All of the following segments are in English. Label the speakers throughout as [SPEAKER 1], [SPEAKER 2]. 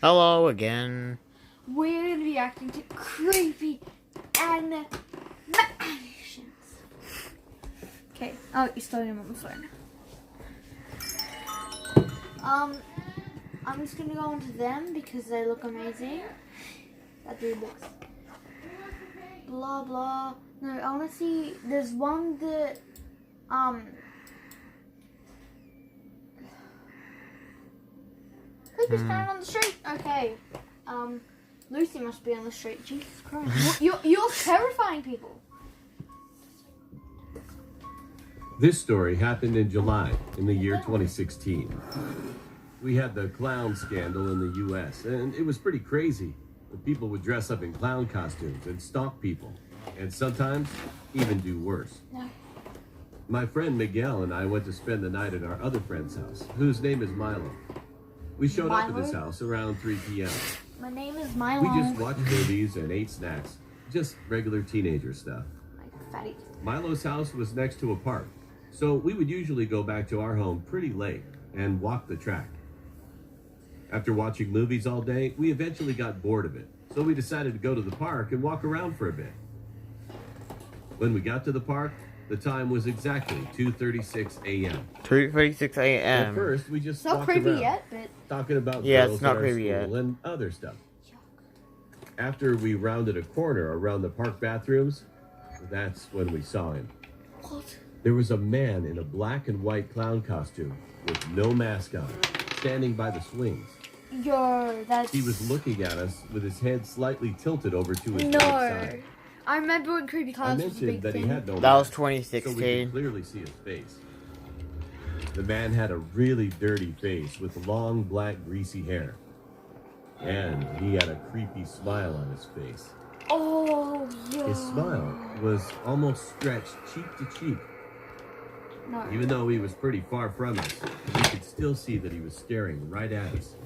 [SPEAKER 1] Hello again.
[SPEAKER 2] We're going to be reacting to creepy animations. Okay. Oh, you're starting them on the phone. I'm just going to go into them because they look amazing. That dude looks blah blah. No, I want to see. There's one that Creepy's found on the street. Okay. Lucy must be on the street. Jesus Christ. You're terrifying people.
[SPEAKER 3] This story happened in July in the year 2016. We had the clown scandal in the U.S., and it was pretty crazy. The people would dress up in clown costumes and stalk people, and sometimes even do worse.
[SPEAKER 2] No.
[SPEAKER 3] My friend Miguel and I went to spend the night at our other friend's house, whose name is Milo. We showed up at his house around 3 p.m.
[SPEAKER 2] My name is Milo.
[SPEAKER 3] We just watched movies and ate snacks, just regular teenager stuff.
[SPEAKER 2] Like fatty.
[SPEAKER 3] Milo's house was next to a park, so we would usually go back to our home pretty late and walk the track. After watching movies all day, we eventually got bored of it, so we decided to go to the park and walk around for a bit. When we got to the park, the time was exactly 2:36 a.m.
[SPEAKER 1] 2:36
[SPEAKER 3] At
[SPEAKER 1] a.m.
[SPEAKER 3] first, we just
[SPEAKER 2] It's not
[SPEAKER 3] walked
[SPEAKER 2] creepy
[SPEAKER 3] around,
[SPEAKER 2] yet, but
[SPEAKER 3] talking about
[SPEAKER 1] Yeah,
[SPEAKER 3] girls
[SPEAKER 1] it's not
[SPEAKER 3] at our
[SPEAKER 1] creepy yet.
[SPEAKER 3] school and other stuff. After we rounded a corner around the park bathrooms, that's when we saw him.
[SPEAKER 2] what?
[SPEAKER 3] There was a man in a black and white clown costume with no mask on, standing by the swings.
[SPEAKER 2] Yo, that's...
[SPEAKER 3] He was looking at us with his head slightly tilted over to his
[SPEAKER 2] No.
[SPEAKER 3] right side.
[SPEAKER 2] I remember when creepy
[SPEAKER 3] I
[SPEAKER 2] clowns was a big
[SPEAKER 3] mentioned that
[SPEAKER 2] thing.
[SPEAKER 3] he had no
[SPEAKER 1] That was
[SPEAKER 3] mask, so we
[SPEAKER 1] 2016.
[SPEAKER 3] could clearly see his face. The man had a really dirty face with long, black, greasy hair. And he had a creepy smile on his face.
[SPEAKER 2] Oh, yo.
[SPEAKER 3] His smile was almost stretched cheek to cheek.
[SPEAKER 2] No.
[SPEAKER 3] Even though he was pretty far from us, we could still see that he was staring right at us.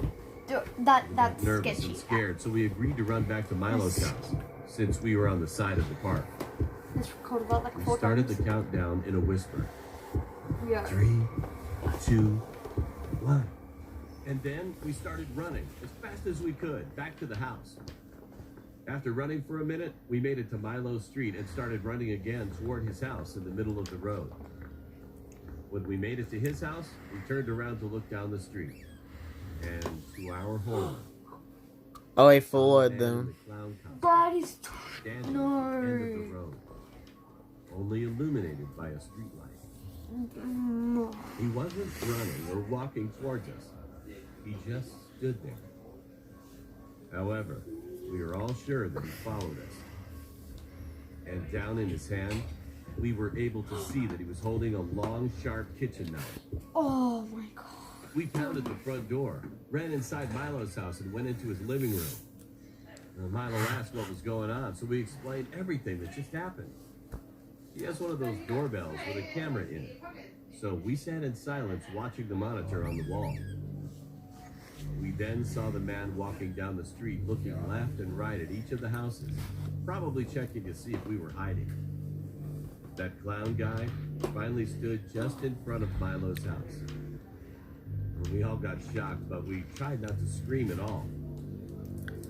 [SPEAKER 2] That's
[SPEAKER 3] Nervous
[SPEAKER 2] sketchy.
[SPEAKER 3] and scared, so we agreed to run back to Milo's house, since we were on the side of the park.
[SPEAKER 2] It's recorded about like
[SPEAKER 3] We
[SPEAKER 2] 4
[SPEAKER 3] started
[SPEAKER 2] times.
[SPEAKER 3] the countdown in a whisper.
[SPEAKER 2] Yeah.
[SPEAKER 3] 3, 2, 1. And then we started running as fast as we could back to the house. After running for a minute, we made it to Milo's street and started running again toward his house in the middle of the road. When we made it to his house, we turned around to look down the street. And to our horror,
[SPEAKER 1] Oh, I
[SPEAKER 3] a
[SPEAKER 1] followed
[SPEAKER 3] man in
[SPEAKER 1] them.
[SPEAKER 3] the clown costume
[SPEAKER 2] That is...
[SPEAKER 3] standing at the end of the road, only illuminated by a street light.
[SPEAKER 2] No.
[SPEAKER 3] He wasn't running or walking towards us. He just stood there. However, we were all sure that he followed us. And down in his hand, we were able to see that he was holding a long, sharp kitchen knife.
[SPEAKER 2] Oh my god.
[SPEAKER 3] We pounded the front door, ran inside Milo's house, and went into his living room. Milo asked what was going on, so we explained everything that just happened. He has one of those doorbells with a camera in it, so we sat in silence watching the monitor on the wall. We then saw the man walking down the street, looking left and right at each of the houses, probably checking to see if we were hiding. That clown guy finally stood just in front of Milo's house. We all got shocked, but we tried not to scream at all.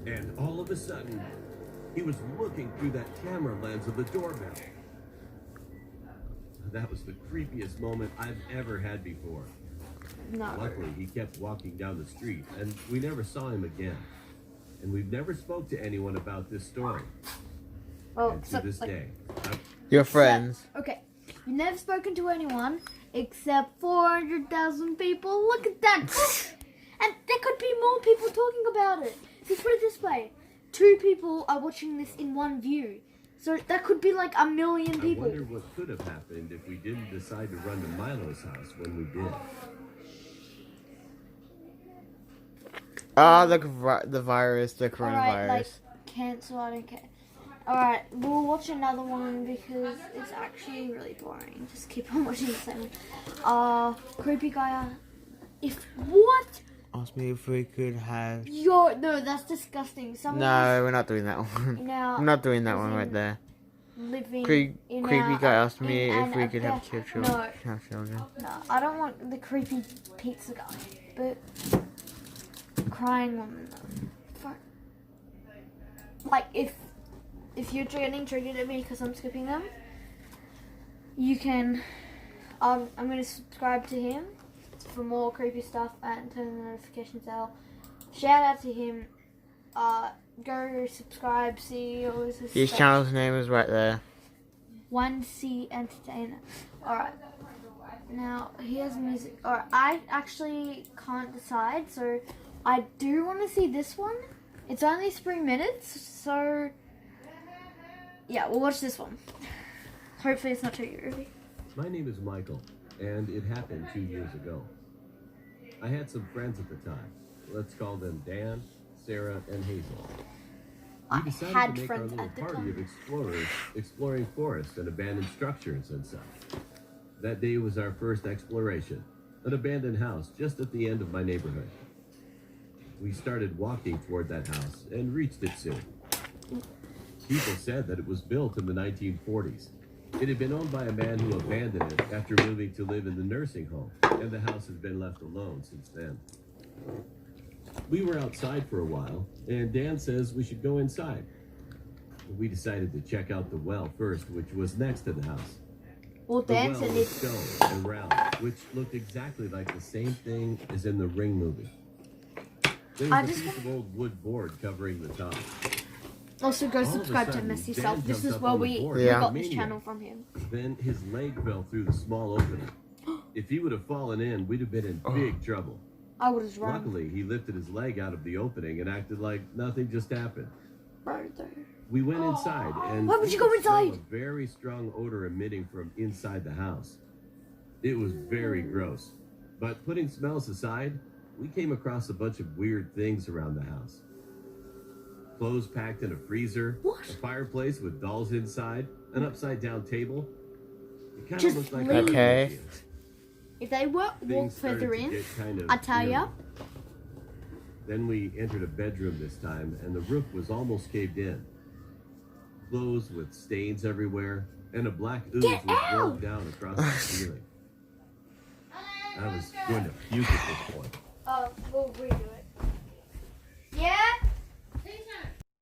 [SPEAKER 3] And all of a sudden, he was looking through that camera lens of the doorbell. That was the creepiest moment I've ever had before.
[SPEAKER 2] No.
[SPEAKER 3] Luckily, he kept walking down the street, and we never saw him again. And we've never spoke to anyone about this story.
[SPEAKER 2] Well,
[SPEAKER 3] And to
[SPEAKER 2] so,
[SPEAKER 3] this
[SPEAKER 2] like,
[SPEAKER 3] day,
[SPEAKER 1] Your friends.
[SPEAKER 2] Okay. You've never spoken to anyone except 400,000 people. Look at that. And there could be more people talking about it. Just put it this way. 2 people are watching this in one view. So that could be like 1 million
[SPEAKER 3] I
[SPEAKER 2] people.
[SPEAKER 3] wonder what could have happened if we didn't decide to run to Milo's house when we did.
[SPEAKER 1] Ah, the virus, the
[SPEAKER 2] Alright,
[SPEAKER 1] coronavirus.
[SPEAKER 2] like, cancel, I don't care. Alright, we'll watch another one because it's actually really boring. Just keep on watching the same one. Creepy guy. What?
[SPEAKER 1] Ask me if we could have.
[SPEAKER 2] No, that's disgusting. Someone
[SPEAKER 1] No, we're not doing that one.
[SPEAKER 2] now
[SPEAKER 1] I'm not doing that one right there.
[SPEAKER 2] living
[SPEAKER 1] Creepy
[SPEAKER 2] in
[SPEAKER 1] guy asked me
[SPEAKER 2] in
[SPEAKER 1] if we
[SPEAKER 2] an
[SPEAKER 1] could have
[SPEAKER 2] abbe-
[SPEAKER 1] children.
[SPEAKER 2] No,
[SPEAKER 1] Have children.
[SPEAKER 2] no, I don't want the creepy pizza guy, but crying woman. like if you're getting triggered at me because I'm skipping them, you can. I'm gonna subscribe to him for more creepy stuff and turn the notifications out. Shout out to him. Go subscribe. See
[SPEAKER 1] His channel's name is right there.
[SPEAKER 2] 1C Entertainer. Alright. Now, here's music. Alright, I actually can't decide, so I do want to see this one. It's only 3 minutes, so yeah, we'll watch this one. Hopefully it's not too eerie.
[SPEAKER 3] My name is Michael, and it happened 2 years ago. I had some friends at the time. Let's call them Dan, Sarah, and Hazel. We decided
[SPEAKER 2] had
[SPEAKER 3] to make
[SPEAKER 2] friends
[SPEAKER 3] our little
[SPEAKER 2] at the
[SPEAKER 3] party
[SPEAKER 2] time.
[SPEAKER 3] of explorers exploring forests and abandoned structures and such. That day was our first exploration, an abandoned house just at the end of my neighborhood. We started walking toward that house and reached it soon. People said that it was built in the 1940s. It had been owned by a man who abandoned it after moving to live in the nursing home, and the house has been left alone since then. We were outside for a while, and Dan says we should go inside. We decided to check out the well first, which was next to the house.
[SPEAKER 2] Well,
[SPEAKER 3] The
[SPEAKER 2] Dan
[SPEAKER 3] well
[SPEAKER 2] said
[SPEAKER 3] was
[SPEAKER 2] it.
[SPEAKER 3] stone and round, which looked exactly like the same thing as in the Ring movie. There
[SPEAKER 2] I
[SPEAKER 3] was a
[SPEAKER 2] just
[SPEAKER 3] piece of old wood board covering the top.
[SPEAKER 2] Also, go
[SPEAKER 3] All of a
[SPEAKER 2] subscribe to
[SPEAKER 3] sudden,
[SPEAKER 2] Messy
[SPEAKER 3] Dan
[SPEAKER 2] Self. This
[SPEAKER 3] jumped
[SPEAKER 2] is
[SPEAKER 3] up
[SPEAKER 2] where
[SPEAKER 3] on the
[SPEAKER 2] we
[SPEAKER 3] board
[SPEAKER 1] Yeah.
[SPEAKER 3] like a
[SPEAKER 2] got this
[SPEAKER 3] maniac.
[SPEAKER 2] channel from him.
[SPEAKER 3] Then his leg fell through the small opening. If he would have fallen in, we'd have been in big trouble.
[SPEAKER 2] I would have run.
[SPEAKER 3] Luckily, he lifted his leg out of the opening and acted like nothing just happened.
[SPEAKER 2] Right there.
[SPEAKER 3] We went inside, and
[SPEAKER 2] Why would
[SPEAKER 3] we
[SPEAKER 2] you go
[SPEAKER 3] could smell
[SPEAKER 2] inside?
[SPEAKER 3] a very strong odor emitting from inside the house. It was very gross. But putting smells aside, we came across a bunch of weird things around the house. Clothes packed in a freezer,
[SPEAKER 2] What?
[SPEAKER 3] a fireplace with dolls inside, an upside-down table. It kind of
[SPEAKER 2] Just
[SPEAKER 3] looked like
[SPEAKER 2] leave.
[SPEAKER 1] Okay.
[SPEAKER 2] If they walk
[SPEAKER 3] Things started
[SPEAKER 2] further
[SPEAKER 3] to
[SPEAKER 2] in,
[SPEAKER 3] get kind of
[SPEAKER 2] I tell ya.
[SPEAKER 3] eerie. Then we entered a bedroom this time, and the roof was almost caved in. Clothes with stains everywhere, and a black ooze
[SPEAKER 2] Get
[SPEAKER 3] was
[SPEAKER 2] out!
[SPEAKER 3] rolled down across the ceiling. I was going to puke at this point.
[SPEAKER 2] we'll redo it.